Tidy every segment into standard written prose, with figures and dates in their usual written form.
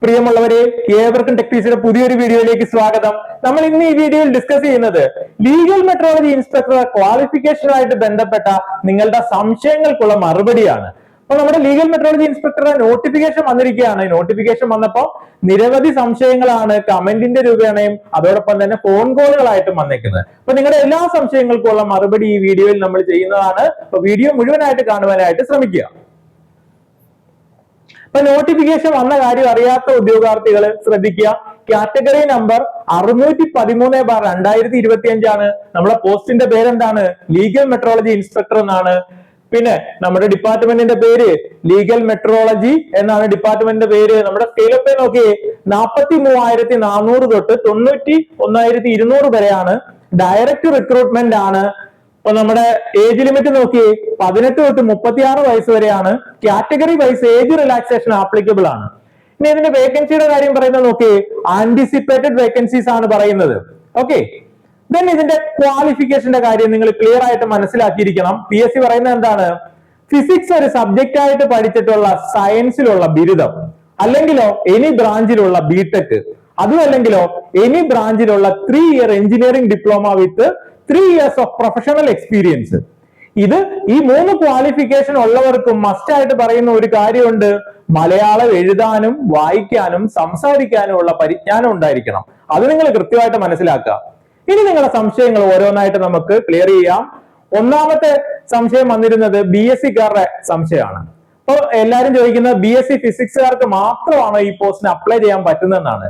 പ്രിയമുള്ളവരെ, ഏവർക്കും ടെക്ടീസിയുടെ പുതിയൊരു വീഡിയോയിലേക്ക് സ്വാഗതം. നമ്മൾ ഇന്ന് ഈ വീഡിയോയിൽ ഡിസ്കസ് ചെയ്യുന്നത് ലീഗൽ മെട്രോളജി ഇൻസ്പെക്ടർ ക്വാളിഫിക്കേഷനുമായിട്ട് ബന്ധപ്പെട്ട നിങ്ങളുടെ സംശയങ്ങൾക്കുള്ള മറുപടിയാണ്. അപ്പൊ നമ്മുടെ ലീഗൽ മെട്രോളജി ഇൻസ്പെക്ടറുടെ നോട്ടിഫിക്കേഷൻ വന്നിരിക്കുകയാണ്. നോട്ടിഫിക്കേഷൻ വന്നപ്പോൾ നിരവധി സംശയങ്ങളാണ് കമന്റിന്റെ രൂപേണയും അതോടൊപ്പം തന്നെ ഫോൺ കോളുകളായിട്ടും വന്നേക്കുന്നത്. അപ്പൊ നിങ്ങളുടെ എല്ലാ സംശയങ്ങൾക്കുള്ള മറുപടി ഈ വീഡിയോയിൽ നമ്മൾ ചെയ്യുന്നതാണ്. അപ്പൊ വീഡിയോ മുഴുവനായിട്ട് കാണുവാനായിട്ട് ശ്രമിക്കുക. അപ്പൊ നോട്ടിഫിക്കേഷൻ വന്ന കാര്യം അറിയാത്ത ഉദ്യോഗാർത്ഥികൾ ശ്രദ്ധിക്കുക. കാറ്റഗറി നമ്പർ 613/2025 ആണ്. നമ്മളെ പോസ്റ്റിന്റെ പേരെന്താണ്? ലീഗൽ മെട്രോളജി ഇൻസ്പെക്ടർ എന്നാണ്. പിന്നെ നമ്മുടെ ഡിപ്പാർട്ട്മെന്റിന്റെ പേര് ലീഗൽ മെട്രോളജി എന്നാണ് ഡിപ്പാർട്ട്മെന്റിന്റെ പേര്. നമ്മുടെ സ്കെയിൽ ഓഫ് പേ നോക്കിയേ, 43,400 തൊട്ട് 91,200 വരെയാണ്. ഡയറക്റ്റ് റിക്രൂട്ട്മെന്റ് ആണ്. അപ്പൊ നമ്മുടെ ഏജ് ലിമിറ്റ് നോക്കിയേ, 18 തൊട്ട് 36 വയസ്സ് വരെയാണ്. Category wise age relaxation applicable ആണ്. ഇനി ഇതിന്റെ വേക്കൻസിയുടെ കാര്യം പറയുന്നത് നോക്കിയേ, ആന്റിസിപ്പേറ്റഡ് വേക്കൻസീസ് ആണ് പറയുന്നത്. ഓക്കെ, ദെൻ ഇതിന്റെ ക്വാളിഫിക്കേഷന്റെ കാര്യം നിങ്ങൾ ക്ലിയർ ആയിട്ട് മനസ്സിലാക്കിയിരിക്കണം. PSC പറയുന്നത് എന്താണ്? ഫിസിക്സ് ഒരു സബ്ജക്റ്റ് ആയിട്ട് പഠിച്ചിട്ടുള്ള സയൻസിലുള്ള ബിരുദം, അല്ലെങ്കിലോ എനി ബ്രാഞ്ചിലുള്ള ബിടെക്, അതും അല്ലെങ്കിലോ എനി ബ്രാഞ്ചിലുള്ള 3 year engineering diploma with 3 years of professional experience. ഇത് ഈ 3 ക്വാളിഫിക്കേഷൻ ഉള്ളവർക്കും മസ്റ്റ് ആയിട്ട് പറയുന്ന ഒരു കാര്യമുണ്ട്: മലയാളം എഴുതാനും വായിക്കാനും സംസാരിക്കാനും ഉള്ള പരിജ്ഞാനം ഉണ്ടായിരിക്കണം. അത് നിങ്ങൾ കൃത്യമായിട്ട് മനസ്സിലാക്കുക. ഇനി നിങ്ങളുടെ സംശയങ്ങൾ ഓരോന്നായിട്ട് നമുക്ക് ക്ലിയർ ചെയ്യാം. ഒന്നാമത്തെ സംശയം വന്നിരുന്നത് BSc-കാരുടെ സംശയമാണ്. അപ്പൊ എല്ലാരും ചോദിക്കുന്നത് BSc ഫിസിക്സുകാർക്ക് മാത്രമാണ് ഈ പോസ്റ്റിന് അപ്ലൈ ചെയ്യാൻ പറ്റുന്നതെന്നാണ്.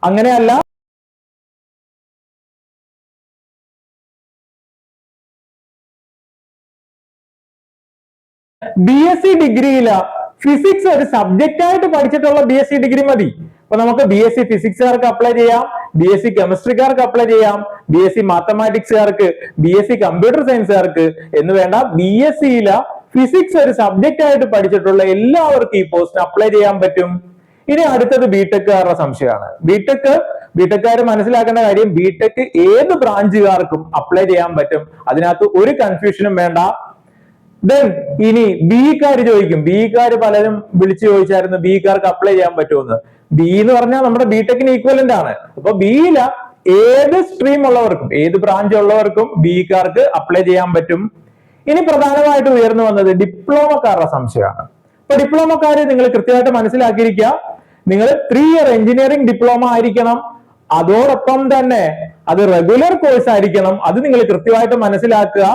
അങ്ങനെയല്ല. BSc ഡിഗ്രിയില ഫിസിക്സ് ഒരു സബ്ജക്റ്റ് ആയിട്ട് പഠിച്ചിട്ടുള്ള BSc ഡിഗ്രി മതി. അപ്പൊ നമുക്ക് BSc ഫിസിക്സുകാർക്ക് അപ്ലൈ ചെയ്യാം, BSc കെമിസ്ട്രിക്കാർക്ക് അപ്ലൈ ചെയ്യാം, BSc മാത്തമാറ്റിക്സുകാർക്ക്, BSc കമ്പ്യൂട്ടർ സയൻസുകാർക്ക് എന്ന് വേണ്ട, BSc-യില ഫിസിക്സ് ഒരു സബ്ജക്റ്റ് ആയിട്ട് പഠിച്ചിട്ടുള്ള എല്ലാവർക്കും ഈ പോസ്റ്റിന് അപ്ലൈ ചെയ്യാൻ പറ്റും. ഇനി അടുത്തത് ബിടെക്കുകാരുടെ സംശയമാണ്. ബിടെക്കുകാർ മനസ്സിലാക്കേണ്ട കാര്യം, ബിടെക് ഏത് ബ്രാഞ്ചുകാർക്കും അപ്ലൈ ചെയ്യാൻ പറ്റും. അതിനകത്ത് ഒരു കൺഫ്യൂഷനും വേണ്ട. ദെൻ ഇനി ബിക്കാര് ചോദിക്കും, ബിക്കാര് പലരും വിളിച്ചു ചോദിച്ചായിരുന്നു ബിക്കാർക്ക് അപ്ലൈ ചെയ്യാൻ പറ്റുമെന്ന്. ബി എന്ന് പറഞ്ഞാൽ നമ്മുടെ ബിടെക്കിന് ഈക്വലന്റ് ആണ്. അപ്പൊ ബിയില ഏത് സ്ട്രീം ഉള്ളവർക്കും ഏത് ബ്രാഞ്ച് ഉള്ളവർക്കും ബിക്കാർക്ക് അപ്ലൈ ചെയ്യാൻ പറ്റും. ഇനി പ്രധാനമായിട്ട് ഉയർന്നു വന്നത് ഡിപ്ലോമക്കാരുടെ സംശയമാണ്. അപ്പൊ ഡിപ്ലോമക്കാര് നിങ്ങൾ കൃത്യമായിട്ട് മനസ്സിലാക്കിയിരിക്കുക. നിങ്ങൾ 3 ഇയർ എഞ്ചിനീയറിംഗ് ഡിപ്ലോമ ആയിരിക്കണം. അതോടൊപ്പം തന്നെ അത് റെഗുലർ കോഴ്സ് ആയിരിക്കണം. അത് നിങ്ങൾ കൃത്യമായിട്ട് മനസ്സിലാക്കുക.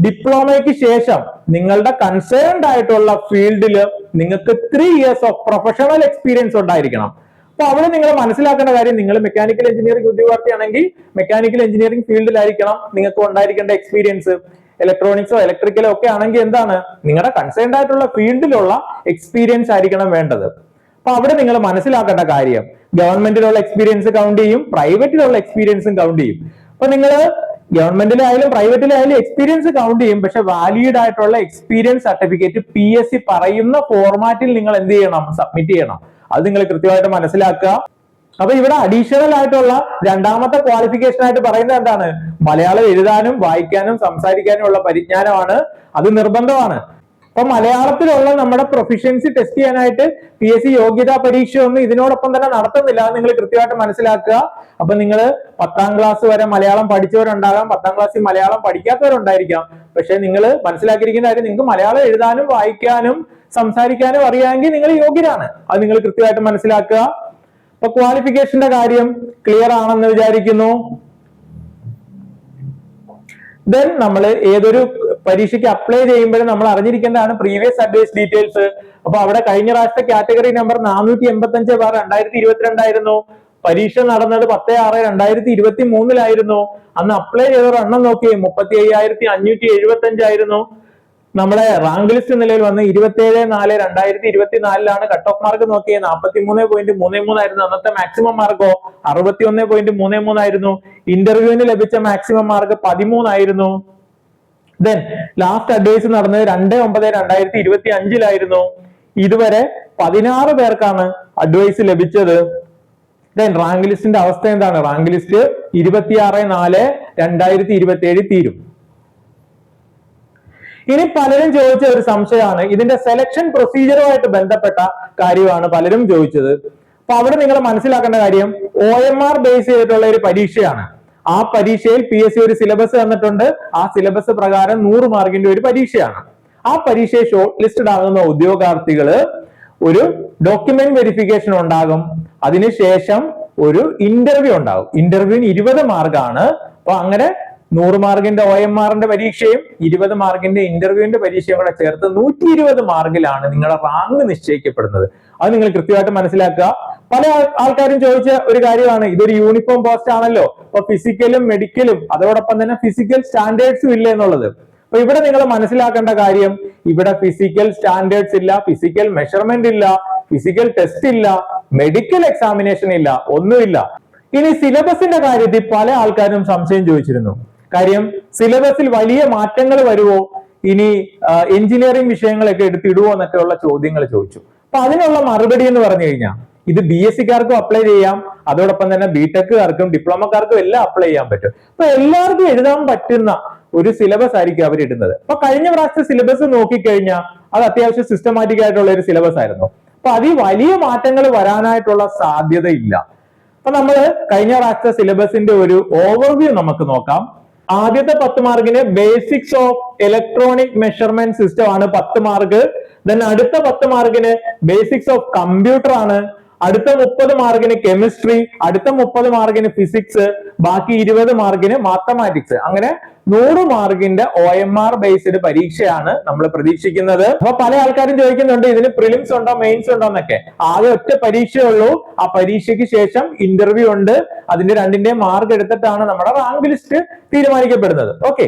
ഡിപ്ലോമയ്ക്ക് ശേഷം നിങ്ങളുടെ കൺസേൺഡ് ആയിട്ടുള്ള ഫീൽഡിൽ നിങ്ങൾക്ക് 3 years ഓഫ് പ്രൊഫഷണൽ എക്സ്പീരിയൻസ് ഉണ്ടായിരിക്കണം. അപ്പൊ അവിടെ നിങ്ങൾ മനസ്സിലാക്കേണ്ട കാര്യം, നിങ്ങൾ മെക്കാനിക്കൽ എഞ്ചിനീയറിംഗ് ഉദ്യോഗാർത്ഥിയാണെങ്കിൽ മെക്കാനിക്കൽ എഞ്ചിനീയറിംഗ് ഫീൽഡിലായിരിക്കണം നിങ്ങൾക്ക് ഉണ്ടായിരിക്കേണ്ട എക്സ്പീരിയൻസ്. ഇലക്ട്രോണിക്സോ ഇലക്ട്രിക്കലോ ഒക്കെ ആണെങ്കിൽ എന്താണ്, നിങ്ങളുടെ കൺസേൺഡ് ആയിട്ടുള്ള ഫീൽഡിലുള്ള എക്സ്പീരിയൻസ് ആയിരിക്കണം വേണ്ടത്. അപ്പൊ അവിടെ നിങ്ങൾ മനസ്സിലാക്കേണ്ട കാര്യം, ഗവൺമെന്റിലുള്ള എക്സ്പീരിയൻസ് കൗണ്ട് ചെയ്യും, പ്രൈവറ്റിലുള്ള എക്സ്പീരിയൻസും കൗണ്ട് ചെയ്യും. അപ്പൊ നിങ്ങൾ ഗവൺമെന്റിലായാലും പ്രൈവറ്റിലായാലും എക്സ്പീരിയൻസ് കൗണ്ട് ചെയ്യും. പക്ഷെ വാലിഡ് ആയിട്ടുള്ള എക്സ്പീരിയൻസ് സർട്ടിഫിക്കറ്റ് PSC പറയുന്ന ഫോർമാറ്റിൽ നിങ്ങൾ എന്ത് ചെയ്യണം? സബ്മിറ്റ് ചെയ്യണം. അത് നിങ്ങൾ കൃത്യമായിട്ട് മനസ്സിലാക്കുക. അപ്പൊ ഇവിടെ അഡീഷണൽ ആയിട്ടുള്ള രണ്ടാമത്തെ ക്വാളിഫിക്കേഷൻ ആയിട്ട് പറയുന്നത് എന്താണ്? മലയാളം എഴുതാനും വായിക്കാനും സംസാരിക്കാനും ഉള്ള പരിജ്ഞാനമാണ്. അത് നിർബന്ധമാണ്. അപ്പൊ മലയാളത്തിലുള്ള നമ്മുടെ പ്രൊഫിഷ്യൻസി ടെസ്റ്റ് ചെയ്യാനായിട്ട് PSC യോഗ്യതാ പരീക്ഷ ഒന്നും ഇതിനോടൊപ്പം തന്നെ നടത്തുന്നില്ല. അത് നിങ്ങൾ കൃത്യമായിട്ട് മനസ്സിലാക്കുക. അപ്പൊ നിങ്ങൾ 10ാം ക്ലാസ് വരെ മലയാളം പഠിച്ചവരുണ്ടാകാം, 10ാം ക്ലാസ്സിൽ മലയാളം പഠിക്കാത്തവരുണ്ടായിരിക്കാം. പക്ഷെ നിങ്ങൾ മനസ്സിലാക്കിയിരിക്കുന്ന കാര്യം, നിങ്ങൾക്ക് മലയാളം എഴുതാനും വായിക്കാനും സംസാരിക്കാനും അറിയാമെങ്കിൽ നിങ്ങൾ യോഗ്യരാണ്. അത് നിങ്ങൾ കൃത്യമായിട്ട് മനസ്സിലാക്കുക. അപ്പൊ ക്വാളിഫിക്കേഷന്റെ കാര്യം ക്ലിയർ ആണെന്ന് വിചാരിക്കുന്നു. ദെൻ നമ്മൾ ഏതൊരു പരീക്ഷയ്ക്ക് അപ്ലൈ ചെയ്യുമ്പോഴും നമ്മൾ അറിഞ്ഞിരിക്കേണ്ടതാണ് പ്രീവിയസ് അഡ്വൈസ് ഡീറ്റെയിൽസ്. അപ്പൊ അവിടെ കഴിഞ്ഞ പ്രാവശ്യത്തെ കാറ്റഗറി നമ്പർ 485/2022 ആയിരുന്നു. പരീക്ഷ നടന്നത് 10/6/2023 അന്ന് അപ്ലൈ ചെയ്തവരുടെ എണ്ണം നോക്കി 35,575 ആയിരുന്നു. നമ്മുടെ റാങ്ക് ലിസ്റ്റ് നിലയിൽ വന്ന് 27/4/2024 കട്ട് ഓഫ് മാർക്ക് നോക്കിയത് 43.33 ആയിരുന്നു. അന്നത്തെ മാക്സിമം മാർക്കോ 61.33 ആയിരുന്നു. ഇന്റർവ്യൂവിന് ലഭിച്ച മാക്സിമം മാർക്ക് 13 ആയിരുന്നു. ദെൻ ലാസ്റ്റ് അഡ്വൈസ് നടന്നത് 2/9/2025 ഇതുവരെ 16 പേർക്കാണ് അഡ്വൈസ് ലഭിച്ചത്. ദെൻ റാങ്ക് ലിസ്റ്റിന്റെ അവസ്ഥ എന്താണ്? റാങ്ക് ലിസ്റ്റ് 26/4/2027 തീരും. ഇനി പലരും ചോദിച്ച ഒരു സംശയമാണ്, ഇതിന്റെ സെലക്ഷൻ പ്രൊസീജിയറുമായിട്ട് ബന്ധപ്പെട്ട കാര്യമാണ് പലരും ചോദിച്ചത്. അപ്പൊ അവിടെ നിങ്ങൾ മനസ്സിലാക്കേണ്ട കാര്യം OMR ബേസ് ചെയ്തിട്ടുള്ള ഒരു പരീക്ഷയാണ്. ആ പരീക്ഷയിൽ PSC ഒരു സിലബസ് തന്നിട്ടുണ്ട്. ആ സിലബസ് പ്രകാരം 100 മാർക്കിന്റെ ഒരു പരീക്ഷയാണ്. ആ പരീക്ഷയെ ഷോർട്ട് ലിസ്റ്റഡ് ആകുന്ന ഉദ്യോഗാർത്ഥികള് ഒരു ഡോക്യുമെന്റ് വെരിഫിക്കേഷൻ ഉണ്ടാകും. അതിനുശേഷം ഒരു ഇന്റർവ്യൂ ഉണ്ടാകും. ഇന്റർവ്യൂവിന് 20 മാർക്കാണ്. അപ്പൊ അങ്ങനെ 100 മാർക്കിന്റെ OMRന്റെ പരീക്ഷയും 20 മാർക്കിന്റെ ഇന്റർവ്യൂവിന്റെ പരീക്ഷയും കൂടെ ചേർത്ത് 120 മാർക്കിലാണ് നിങ്ങളുടെ റാങ്ക് നിശ്ചയിക്കപ്പെടുന്നത്. അത് നിങ്ങൾ കൃത്യമായിട്ട് മനസ്സിലാക്കുക. പല ആൾക്കാരും ചോദിച്ച ഒരു കാര്യമാണ്, ഇതൊരു യൂണിഫോം പോസ്റ്റ് ആണല്ലോ, അപ്പൊ ഫിസിക്കലും മെഡിക്കലും അതോടൊപ്പം തന്നെ ഫിസിക്കൽ സ്റ്റാൻഡേർഡ്സും ഇല്ല എന്നുള്ളത്. അപ്പൊ ഇവിടെ നിങ്ങൾ മനസ്സിലാക്കേണ്ട കാര്യം, ഇവിടെ ഫിസിക്കൽ സ്റ്റാൻഡേർഡ്സ് ഇല്ല, ഫിസിക്കൽ മെഷർമെന്റ് ഇല്ല, ഫിസിക്കൽ ടെസ്റ്റ് ഇല്ല, മെഡിക്കൽ എക്സാമിനേഷൻ ഇല്ല, ഒന്നുമില്ല. ഇനി സിലബസിന്റെ കാര്യത്തിൽ പല ആൾക്കാരും സംശയം ചോദിച്ചിരുന്നു. കാര്യം സിലബസിൽ വലിയ മാറ്റങ്ങൾ വരുമോ, ഇനി എഞ്ചിനീയറിംഗ് വിഷയങ്ങളൊക്കെ എടുത്തിടുവോ എന്നൊക്കെയുള്ള ചോദ്യങ്ങൾ ചോദിച്ചു. അപ്പൊ അതിനുള്ള മറുപടി എന്ന് പറഞ്ഞു കഴിഞ്ഞാൽ, ഇത് BSc-കാർക്കും അപ്ലൈ ചെയ്യാം, അതോടൊപ്പം തന്നെ BTech-കാർക്കും ഡിപ്ലോമക്കാർക്കും എല്ലാം അപ്ലൈ ചെയ്യാൻ പറ്റും. അപ്പൊ എല്ലാവർക്കും എഴുതാൻ പറ്റുന്ന ഒരു സിലബസ് ആയിരിക്കും അവർ ഇടുന്നത്. അപ്പൊ കഴിഞ്ഞ പ്രാവശ്യത്തെ സിലബസ് നോക്കിക്കഴിഞ്ഞാൽ അത് അത്യാവശ്യം സിസ്റ്റമാറ്റിക് ആയിട്ടുള്ള ഒരു സിലബസ് ആയിരുന്നു. അപ്പൊ അതിൽ വലിയ മാറ്റങ്ങൾ വരാനായിട്ടുള്ള സാധ്യതയില്ല. അപ്പൊ നമ്മൾ കഴിഞ്ഞ പ്രാവശ്യത്തെ സിലബസിന്റെ ഒരു ഓവർവ്യൂ നമുക്ക് നോക്കാം. ആദ്യത്തെ 10 മാർക്കിന് basics of electronic measurement system ആണ് 10 മാർക്ക്. ദെൻ അടുത്ത 10 മാർക്കിന് ബേസിക്സ് ഓഫ് കമ്പ്യൂട്ടർ ആണ്. അടുത്ത 30 മാർക്കിന് കെമിസ്ട്രി, അടുത്ത 30 മാർക്കിന് ഫിസിക്സ്, ബാക്കി 20 മാർക്കിന് മാത്തമാറ്റിക്സ്. അങ്ങനെ 100 മാർക്കിന്റെ OMR ബേസ്ഡ് പരീക്ഷയാണ് നമ്മൾ പ്രതീക്ഷിക്കുന്നത്. അപ്പൊ പല ആൾക്കാരും ചോദിക്കുന്നുണ്ട്, ഇതിന് പ്രിലിംസ് ഉണ്ടോ മെയിൻസ് ഉണ്ടോ എന്നൊക്കെ. ആകെ ഒറ്റ പരീക്ഷയുള്ളൂ. ആ പരീക്ഷയ്ക്ക് ശേഷം ഇന്റർവ്യൂ ഉണ്ട്. അതിന്റെ രണ്ടിന്റെയും മാർക്ക് എടുത്തിട്ടാണ് നമ്മുടെ റാങ്ക് ലിസ്റ്റ് തീരുമാനിക്കപ്പെടുന്നത്. ഓക്കെ.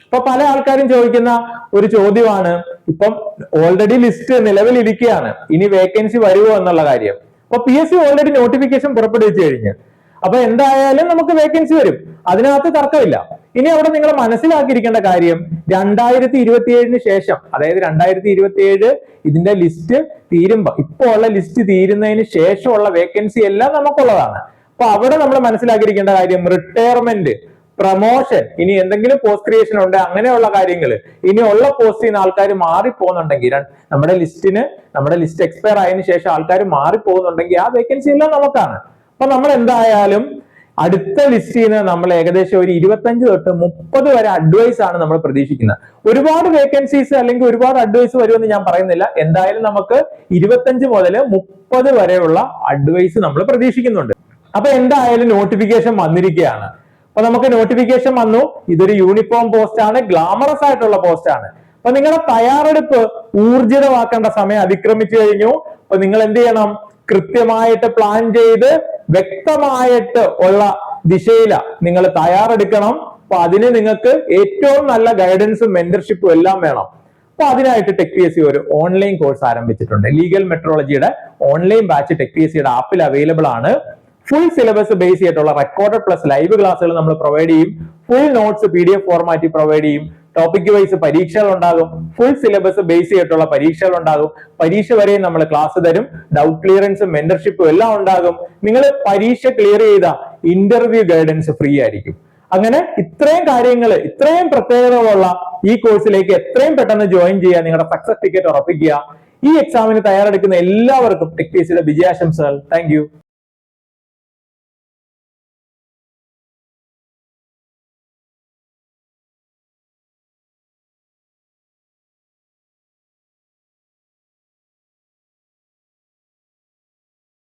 ഇപ്പൊ പല ആൾക്കാരും ചോദിക്കുന്ന ഒരു ചോദ്യമാണ്, ഇപ്പം ഓൾറെഡി ലിസ്റ്റ് നിലവിലിരിക്കുകയാണ്, ഇനി വേക്കൻസി വരുമോ എന്നുള്ള കാര്യം. അപ്പൊ PSC ഓൾറെഡി നോട്ടിഫിക്കേഷൻ പുറപ്പെടുവിച്ചു കഴിഞ്ഞ്, അപ്പൊ എന്തായാലും നമുക്ക് വേക്കൻസി വരും, അതിനകത്ത് തർക്കമില്ല. ഇനി അവിടെ നിങ്ങൾ മനസ്സിലാക്കിയിരിക്കേണ്ട കാര്യം, 2027 ശേഷം, അതായത് 2027 ഇതിന്റെ ലിസ്റ്റ് തീരുമ്പോ, ഇപ്പോ ഉള്ള ലിസ്റ്റ് തീരുന്നതിന് ശേഷമുള്ള വേക്കൻസി എല്ലാം നമുക്കുള്ളതാണ്. അപ്പൊ അവിടെ നമ്മൾ മനസ്സിലാക്കിയിരിക്കേണ്ട കാര്യം, റിട്ടയർമെന്റ്, പ്രൊമോഷൻ, ഇനി എന്തെങ്കിലും പോസ്റ്റ് ക്രിയേഷൻ ഉണ്ട്, അങ്ങനെയുള്ള കാര്യങ്ങൾ, ഇനി ഉള്ള പോസ്റ്റിൽ നിന്ന് ആൾക്കാർ മാറിപ്പോകുന്നുണ്ടെങ്കിൽ, നമ്മുടെ ലിസ്റ്റ് എക്സ്പയർ ആയതിനു ശേഷം ആൾക്കാർ മാറിപ്പോകുന്നുണ്ടെങ്കിൽ ആ വേക്കൻസി എല്ലാം നമുക്കാണ്. അപ്പൊ നമ്മൾ എന്തായാലും അടുത്ത ലിസ്റ്റിൽ നിന്ന് നമ്മൾ ഏകദേശം ഒരു 25 തൊട്ട് 30 വരെ അഡ്വൈസ് ആണ് നമ്മൾ പ്രതീക്ഷിക്കുന്നത്. ഒരുപാട് വേക്കൻസീസ് അല്ലെങ്കിൽ ഒരുപാട് അഡ്വൈസ് വരുമെന്ന് ഞാൻ പറയുന്നില്ല. എന്തായാലും നമുക്ക് 25 മുതൽ 30 വരെയുള്ള അഡ്വൈസ് നമ്മൾ പ്രതീക്ഷിക്കുന്നുണ്ട്. അപ്പൊ എന്തായാലും നോട്ടിഫിക്കേഷൻ വന്നിരിക്കുകയാണ്. അപ്പൊ നമുക്ക് നോട്ടിഫിക്കേഷൻ വന്നു. ഇതൊരു യൂണിഫോം പോസ്റ്റ് ആണ്, ഗ്ലാമറസ് ആയിട്ടുള്ള പോസ്റ്റ് ആണ്. അപ്പൊ നിങ്ങളുടെ തയ്യാറെടുപ്പ് ഊർജിതമാക്കേണ്ട സമയം അതിക്രമിച്ചു കഴിഞ്ഞു. അപ്പൊ നിങ്ങൾ എന്ത് ചെയ്യണം, കൃത്യമായിട്ട് പ്ലാൻ ചെയ്ത് വ്യക്തമായിട്ട് ഉള്ള ദിശയില നിങ്ങൾ തയ്യാറെടുക്കണം. അപ്പൊ അതിന് നിങ്ങൾക്ക് ഏറ്റവും നല്ല ഗൈഡൻസും മെന്റർഷിപ്പും എല്ലാം വേണം. അപ്പൊ അതിനായിട്ട് ടെക് PSC ഒരു ഓൺലൈൻ കോഴ്സ് ആരംഭിച്ചിട്ടുണ്ട്. ലീഗൽ മെട്രോളജിയുടെ ഓൺലൈൻ ബാച്ച് ടെക് PSCയുടെ ആപ്പിൽ അവൈലബിൾ ആണ്. ഫുൾ സിലബസ് ബേസ് ചെയ്തിട്ടുള്ള റെക്കോർഡഡ് പ്ലസ് ലൈവ് ക്ലാസ്സുകൾ നമ്മൾ പ്രൊവൈഡ് ചെയ്യും. ഫുൾ നോട്ട്സ് PDF ഫോർമാറ്റിൽ പ്രൊവൈഡ് ചെയ്യും. ടോപ്പിക് വൈസ് പരീക്ഷകൾ ഉണ്ടാകും. ഫുൾ സിലബസ് ബേസ് ചെയ്തിട്ടുള്ള പരീക്ഷകൾ ഉണ്ടാകും. പരീക്ഷ വരെയും നമ്മൾ ക്ലാസ് തരും. ഡൗട്ട് ക്ലിയറൻസും മെന്റർഷിപ്പും എല്ലാം ഉണ്ടാകും. നിങ്ങൾ പരീക്ഷ ക്ലിയർ ചെയ്ത ഇന്റർവ്യൂ ഗൈഡൻസ് ഫ്രീ ആയിരിക്കും. അങ്ങനെ ഇത്രയും കാര്യങ്ങൾ, ഇത്രയും പ്രത്യേകതകളുള്ള ഈ കോഴ്സിലേക്ക് എത്രയും പെട്ടെന്ന് ജോയിൻ ചെയ്യുക. നിങ്ങളുടെ സക്സസ് ടിക്കറ്റ് ഉറപ്പിക്കുക. ഈ എക്സാമിന് തയ്യാറെടുക്കുന്ന എല്ലാവർക്കും ടെക് PSCയുടെ വിജയാശംസകൾ. Thank U.